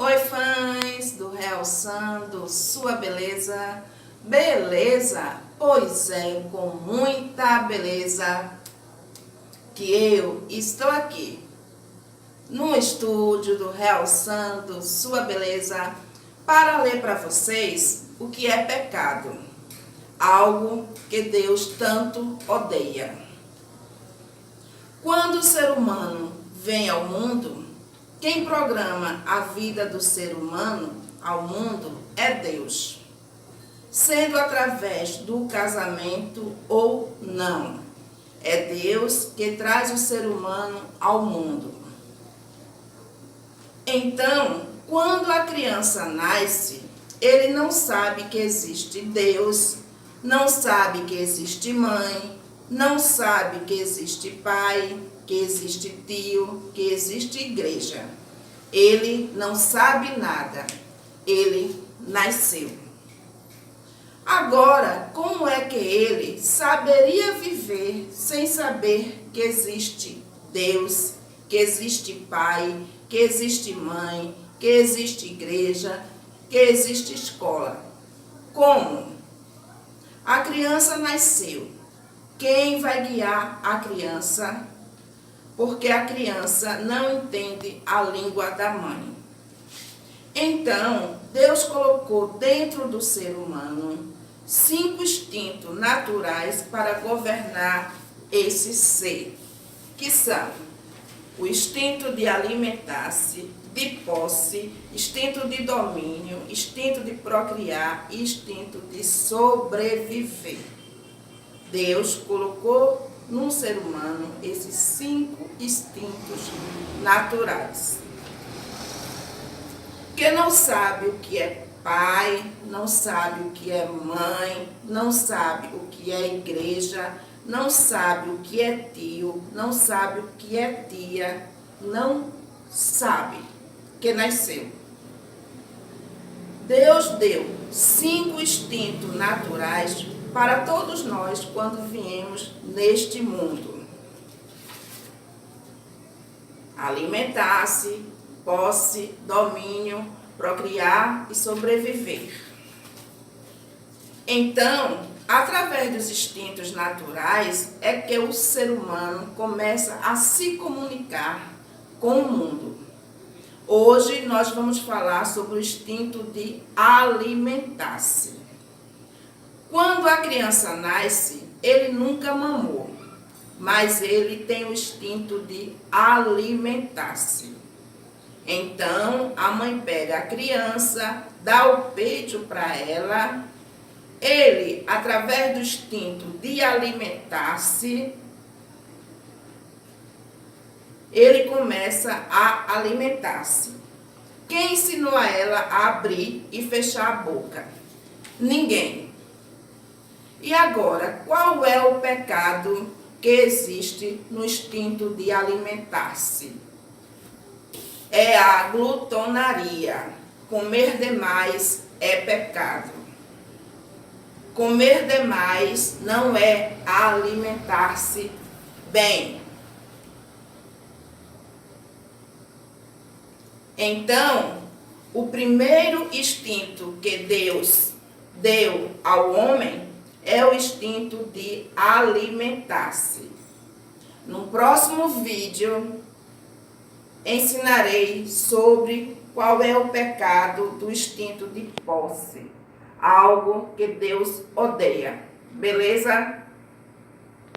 Oi, fãs do realçando sua beleza. Beleza? Pois é, com muita beleza que eu estou aqui no estúdio do realçando sua beleza para ler para vocês o que é pecado, algo que Deus tanto odeia. Quando o ser humano vem ao mundo, quem programa a vida do ser humano ao mundo é Deus, sendo através do casamento ou não. É Deus que traz o ser humano ao mundo. Então, quando a criança nasce, ele não sabe que existe Deus, não sabe que existe mãe, não sabe que existe pai, que existe tio, que existe igreja. Ele não sabe nada. Ele nasceu. Agora, como é que ele saberia viver sem saber que existe Deus, que existe pai, que existe mãe, que existe igreja, que existe escola? Como? A criança nasceu. Quem vai guiar a criança? Porque a criança não entende a língua da mãe. Então, Deus colocou dentro do ser humano 5 instintos naturais para governar esse ser, que são o instinto de alimentar-se, de posse, instinto de domínio, instinto de procriar e instinto de sobreviver. Deus colocou no ser humano esses 5 instintos naturais. Que não sabe o que é pai, não sabe o que é mãe, não sabe o que é igreja, não sabe o que é tio, não sabe o que é tia, não sabe que nasceu. Deus deu 5 instintos naturais para todos nós quando viemos neste mundo: alimentar-se, posse, domínio, procriar e sobreviver. Então, através dos instintos naturais é que o ser humano começa a se comunicar com o mundo. Hoje nós vamos falar sobre o instinto de alimentar-se. Quando a criança nasce, ele nunca mamou, mas ele tem o instinto de alimentar-se. Então, a mãe pega a criança, dá o peito para ela. Ele, através do instinto de alimentar-se, ele começa a alimentar-se. Quem ensinou a ela a abrir e fechar a boca? Ninguém. E agora, qual é o pecado que existe no instinto de alimentar-se? É a glutonaria. Comer demais é pecado. Comer demais não é alimentar-se bem. Então, o primeiro instinto que Deus deu ao homem é o instinto de alimentar-se. No próximo vídeo, ensinarei sobre qual é o pecado do instinto de posse, algo que Deus odeia. Beleza?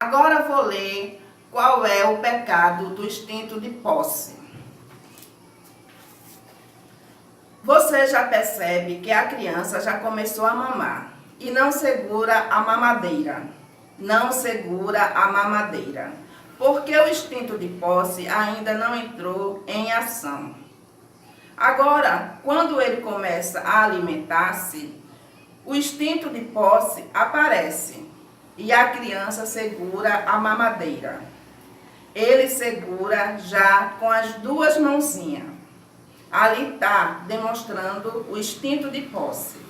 Agora vou ler qual é o pecado do instinto de posse. Você já percebe que a criança já começou a mamar e não segura a mamadeira. Não segura a mamadeira, porque o instinto de posse ainda não entrou em ação. Agora, quando ele começa a alimentar-se, o instinto de posse aparece e a criança segura a mamadeira. Ele segura já com as 2 mãozinhas. Ali está demonstrando o instinto de posse.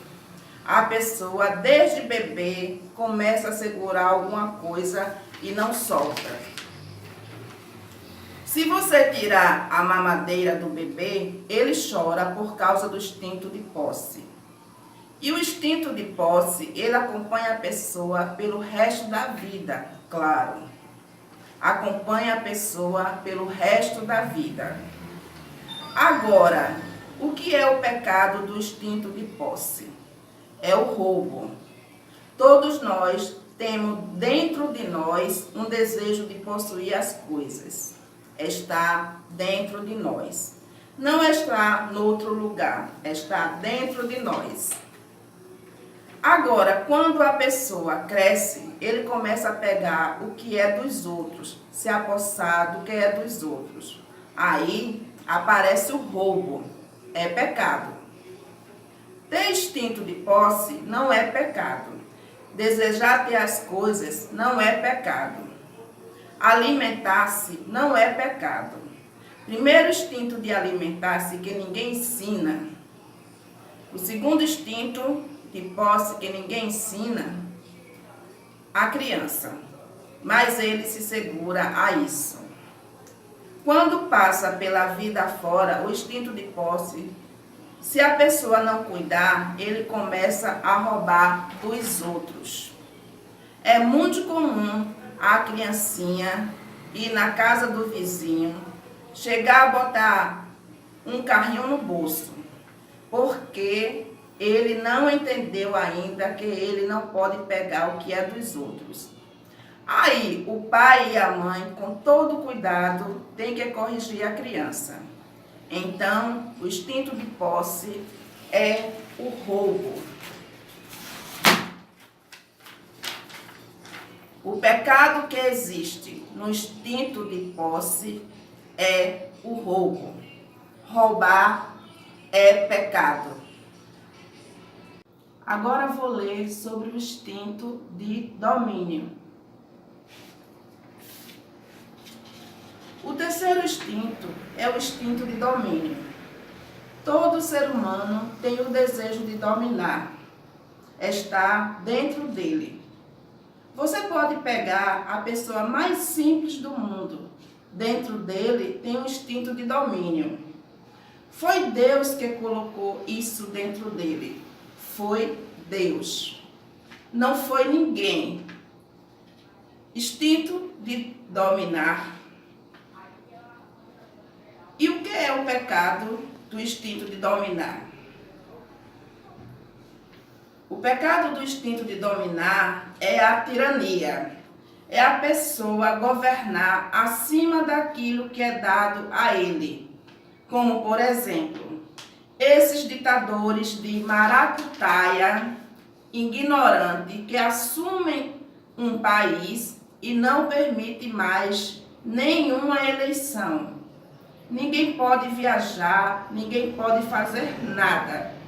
A pessoa, desde bebê, começa a segurar alguma coisa e não solta. Se você tirar a mamadeira do bebê, ele chora por causa do instinto de posse. E o instinto de posse, ele acompanha a pessoa pelo resto da vida, claro. Acompanha a pessoa pelo resto da vida. Agora, o que é o pecado do instinto de posse? É o roubo. Todos nós temos dentro de nós um desejo de possuir as coisas. Está dentro de nós. Não está em outro lugar, está dentro de nós. Agora, quando a pessoa cresce, ele começa a pegar o que é dos outros, se apossar do que é dos outros. Aí aparece o roubo, é pecado. Ter instinto de posse não é pecado. Desejar ter as coisas não é pecado. Alimentar-se não é pecado. Primeiro instinto de alimentar-se que ninguém ensina. O segundo instinto de posse que ninguém ensina, a criança. Mas ele se segura a isso. Quando passa pela vida fora, o instinto de posse, se a pessoa não cuidar, ele começa a roubar dos outros. É muito comum a criancinha ir na casa do vizinho, chegar a botar um carrinho no bolso, porque ele não entendeu ainda que ele não pode pegar o que é dos outros. Aí, o pai e a mãe, com todo cuidado, tem que corrigir a criança. Então, o instinto de posse é o roubo. O pecado que existe no instinto de posse é o roubo. Roubar é pecado. Agora vou ler sobre o instinto de domínio. O terceiro instinto é o instinto de domínio. Todo ser humano tem o desejo de dominar. Está dentro dele. Você pode pegar a pessoa mais simples do mundo. Dentro dele tem um instinto de domínio. Foi Deus que colocou isso dentro dele. Foi Deus. Não foi ninguém. Instinto de dominar. E o que é o pecado do instinto de dominar? O pecado do instinto de dominar é a tirania. É a pessoa governar acima daquilo que é dado a ele. Como, por exemplo, esses ditadores de maracutaia, ignorante, que assumem um país e não permitem mais nenhuma eleição. Ninguém pode viajar, ninguém pode fazer nada.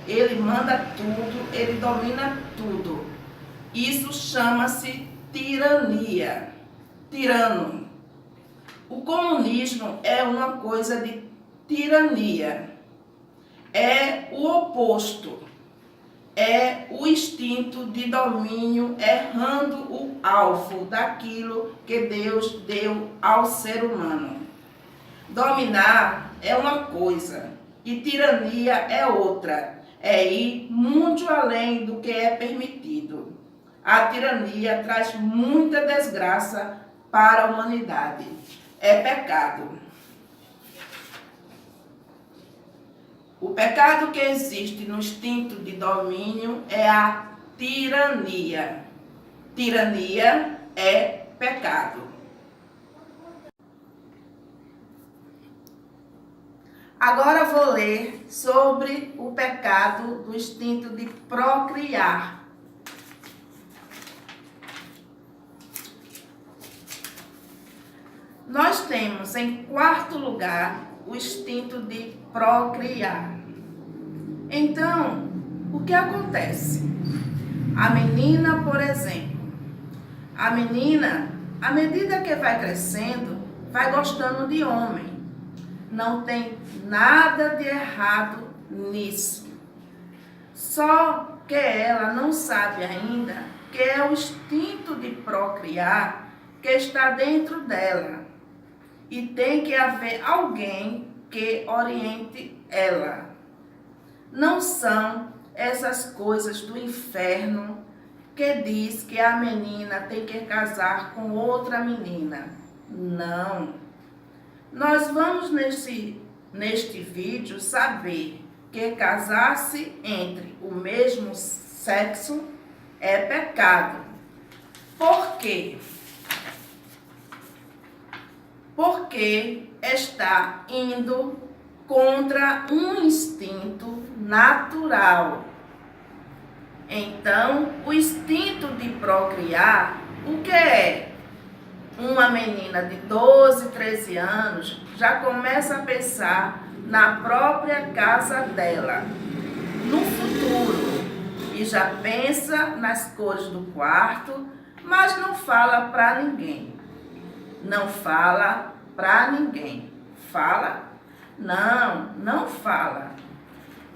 Ele manda tudo, ele domina tudo. Isso chama-se tirania. Tirano. O comunismo é uma coisa de tirania. É o oposto. É o instinto de domínio errando o alvo daquilo que Deus deu ao ser humano. Dominar é uma coisa e tirania é outra. É ir muito além do que é permitido. A tirania traz muita desgraça para a humanidade. É pecado. O pecado que existe no instinto de domínio é a tirania. Tirania é pecado. Agora vou ler sobre o pecado do instinto de procriar. Nós temos em quarto lugar o instinto de procriar. Então, o que acontece? A menina, por exemplo, a menina, à medida que vai crescendo, vai gostando de homem. Não tem nada de errado nisso. Só que ela não sabe ainda que é o instinto de procriar que está dentro dela. e tem que haver alguém que oriente ela. Não são essas coisas do inferno que diz que a menina tem que casar com outra menina. Não. Nós vamos neste vídeo saber que casar-se entre o mesmo sexo é pecado. Por quê? Porque está indo contra um instinto natural. Então, o instinto de procriar, o que é? Uma menina de 12, 13 anos já começa a pensar na própria casa dela, no futuro, e já pensa nas cores do quarto, mas não fala para ninguém. Não fala para ninguém. Fala? Não, não fala.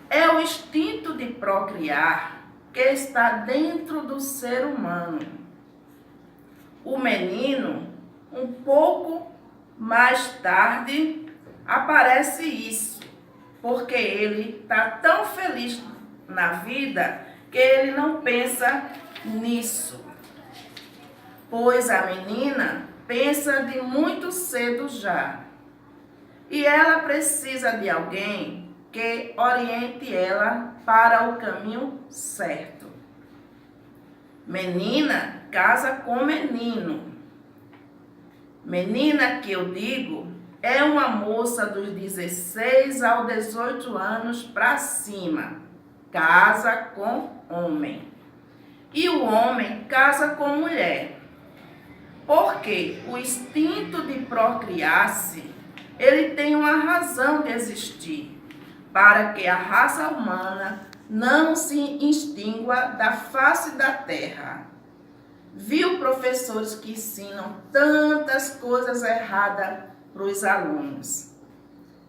É o instinto de procriar que está dentro do ser humano. O menino, um pouco mais tarde, aparece isso, porque ele está tão feliz na vida que ele não pensa nisso. Pois a menina pensa de muito cedo já. E ela precisa de alguém que oriente ela para o caminho certo. Menina casa com menino. Menina que eu digo é uma moça dos 16 aos 18 anos para cima. Casa com homem. E o homem casa com mulher. Porque o instinto de procriar-se, ele tem uma razão de existir, para que a raça humana não se extingua da face da terra. Viu professores que ensinam tantas coisas erradas para os alunos.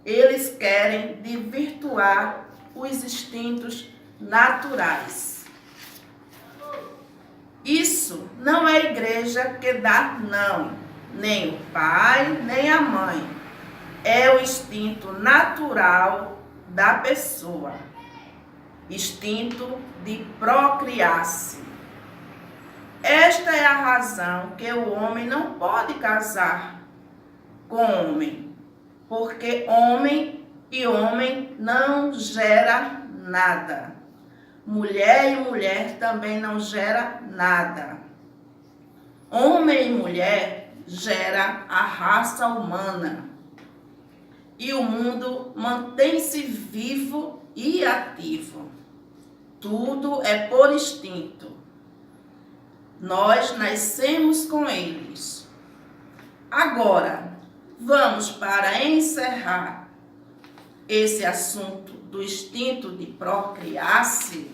Eles querem desvirtuar os instintos naturais. Isso não é a igreja que dá, não. Nem o pai, nem a mãe. É o instinto natural da pessoa. Instinto de procriar-se. Esta é a razão que o homem não pode casar com homem. Porque homem e homem não gera nada. Mulher e mulher também não gera nada. Homem e mulher gera a raça humana. E o mundo mantém-se vivo e ativo. Tudo é por instinto. Nós nascemos com eles. Agora, vamos para encerrar esse assunto do instinto de procriar-se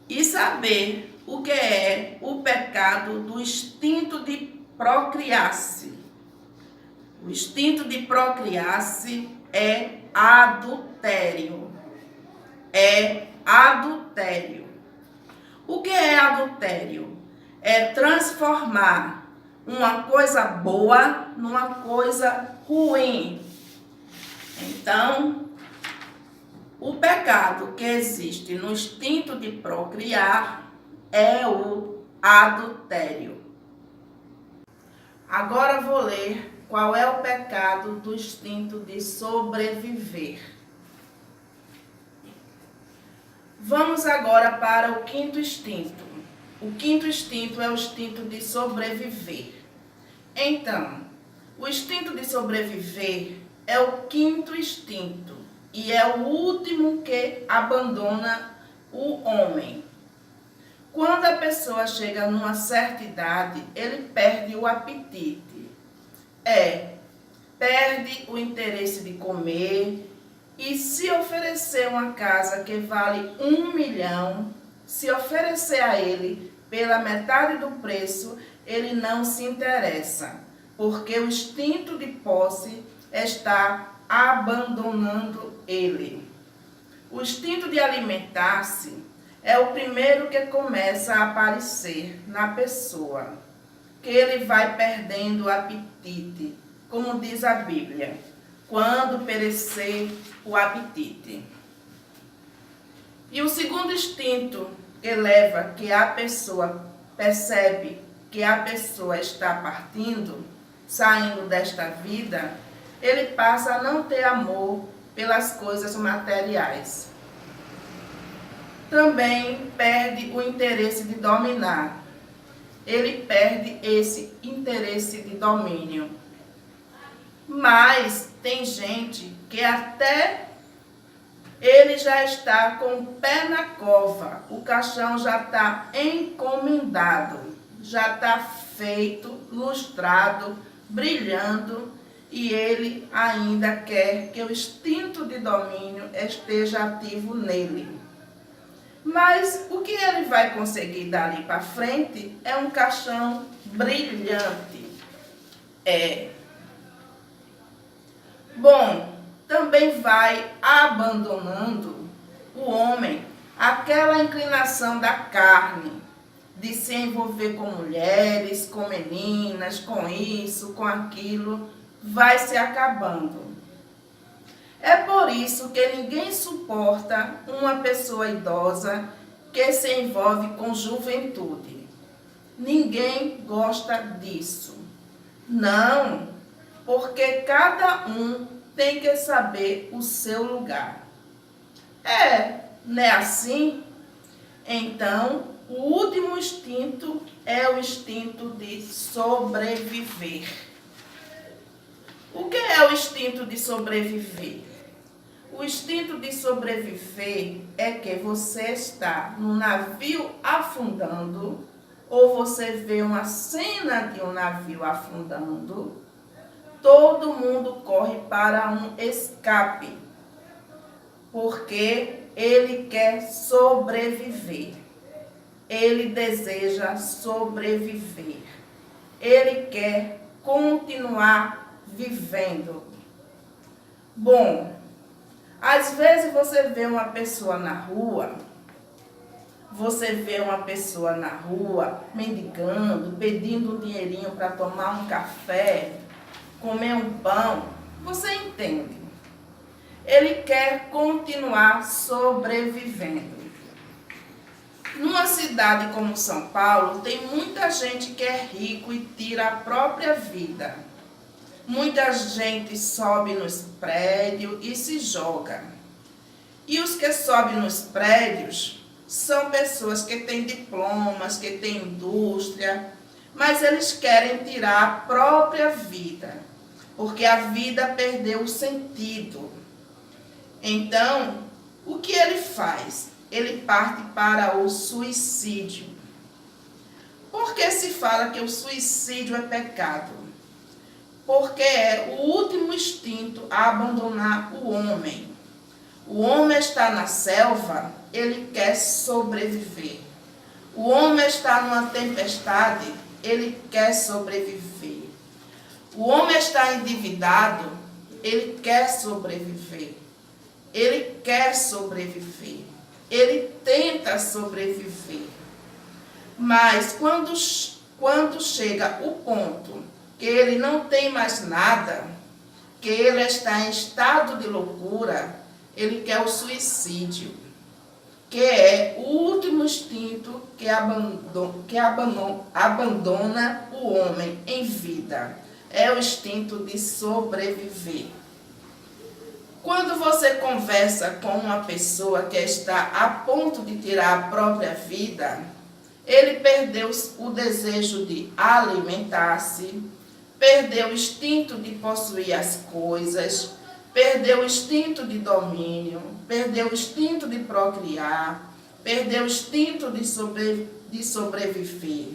e saber o que é o pecado do instinto de procriar-se. O instinto de procriar-se é adultério. É adultério. O que é adultério? É transformar uma coisa boa numa coisa ruim. Então, o pecado que existe no instinto de procriar é o adultério. Agora vou ler qual é o pecado do instinto de sobreviver. Vamos agora para o quinto instinto. O quinto instinto é o instinto de sobreviver. Então, o instinto de sobreviver é o quinto instinto e é o último que abandona o homem. Quando a pessoa chega numa certa idade, ele perde o apetite. Perde o interesse de comer. E se oferecer uma casa que vale 1 milhão, se oferecer a ele pela metade do preço, ele não se interessa, porque o instinto de posse está abandonando ele. O instinto de alimentar-se é o primeiro que começa a aparecer na pessoa, que ele vai perdendo o apetite, como diz a Bíblia, quando perecer o apetite. E o segundo instinto que leva que a pessoa percebe que a pessoa está partindo, saindo desta vida, ele passa a não ter amor pelas coisas materiais. Também perde o interesse de dominar. Ele perde esse interesse de domínio. Mas tem gente que até ele já está com o pé na cova, o caixão já está encomendado, já está feito, lustrado, brilhando, e ele ainda quer que o instinto de domínio esteja ativo nele. Mas o que ele vai conseguir dali para frente é um caixão brilhante. Bom, também vai abandonando o homem aquela inclinação da carne, de se envolver com mulheres, com meninas, com isso, com aquilo, vai se acabando. É por isso que ninguém suporta uma pessoa idosa que se envolve com juventude. Ninguém gosta disso. Não, porque cada um tem que saber o seu lugar. Não é assim? Então, o último instinto é o instinto de sobreviver. O que é o instinto de sobreviver? O instinto de sobreviver é que você está no navio afundando, ou você vê uma cena de um navio afundando, todo mundo corre para um escape, porque ele quer sobreviver. Ele deseja sobreviver. Ele quer continuar vivendo. Bom, às vezes você vê uma pessoa na rua, mendigando, pedindo um dinheirinho para tomar um café, comer um pão, você entende. Ele quer continuar sobrevivendo. Numa cidade como São Paulo, tem muita gente que é rico e tira a própria vida. Muita gente sobe nos prédios e se joga. E os que sobem nos prédios são pessoas que têm diplomas, que têm indústria, mas eles querem tirar a própria vida, porque a vida perdeu o sentido. Então, o que ele faz? Ele parte para o suicídio. Por que se fala que o suicídio é pecado? Porque é o último instinto a abandonar o homem. O homem está na selva, ele quer sobreviver. O homem está numa tempestade, ele quer sobreviver. O homem está endividado, ele quer sobreviver. Ele quer sobreviver. Ele tenta sobreviver. Mas quando chega o ponto que ele não tem mais nada, que ele está em estado de loucura, ele quer o suicídio, que é o último instinto que abandona o homem em vida. É o instinto de sobreviver. Quando você conversa com uma pessoa que está a ponto de tirar a própria vida, ele perdeu o desejo de alimentar-se, perdeu o instinto de possuir as coisas, perdeu o instinto de domínio, perdeu o instinto de procriar, perdeu o instinto de sobreviver.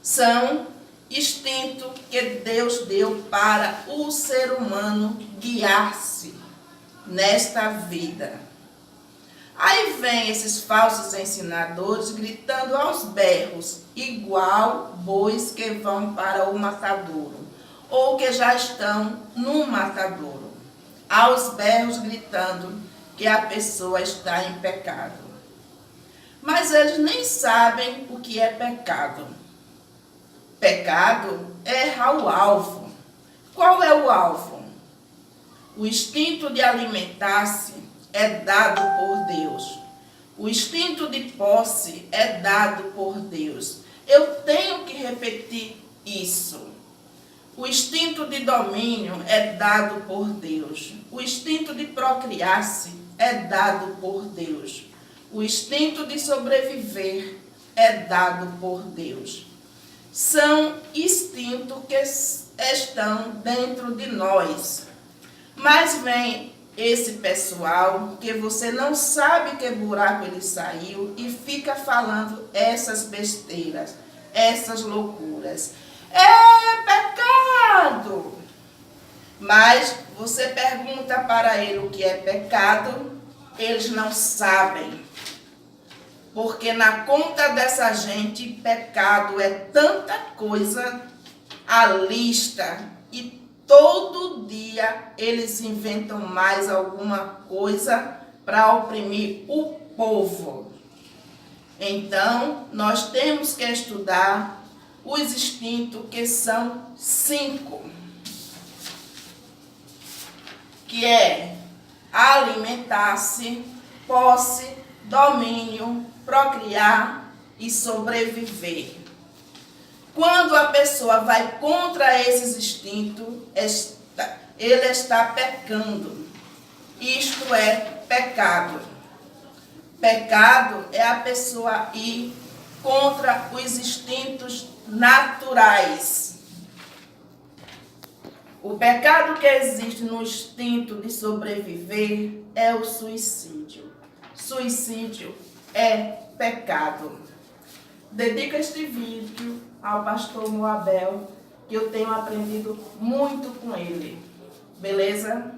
São instinto que Deus deu para o ser humano guiar-se nesta vida. Aí vem esses falsos ensinadores gritando aos berros, igual bois que vão para o matadouro, ou que já estão no matadouro, aos berros gritando que a pessoa está em pecado. Mas eles nem sabem o que é pecado. pecado é errar o alvo. Qual é o alvo? O instinto de alimentar-se é dado por Deus. O instinto de posse é dado por Deus. Eu tenho que repetir isso. O instinto de domínio é dado por Deus. O instinto de procriar-se é dado por Deus. O instinto de sobreviver é dado por Deus. São instintos que estão dentro de nós. Mas vem esse pessoal que você não sabe que buraco ele saiu e fica falando essas besteiras, essas loucuras. É pecado! Mas você pergunta para ele o que é pecado, eles não sabem. Porque na conta dessa gente, pecado é tanta coisa, a lista, e todo dia eles inventam mais alguma coisa para oprimir o povo. Então, nós temos que estudar os instintos, que são 5. Que é alimentar-se, posse, domínio, procriar e sobreviver. Quando a pessoa vai contra esses instintos, ele está pecando. Isto é pecado. Pecado é a pessoa ir contra os instintos naturais. O pecado que existe no instinto de sobreviver é o suicídio. Suicídio é pecado. Dedico este vídeo ao pastor Moabel, que eu tenho aprendido muito com ele. Beleza?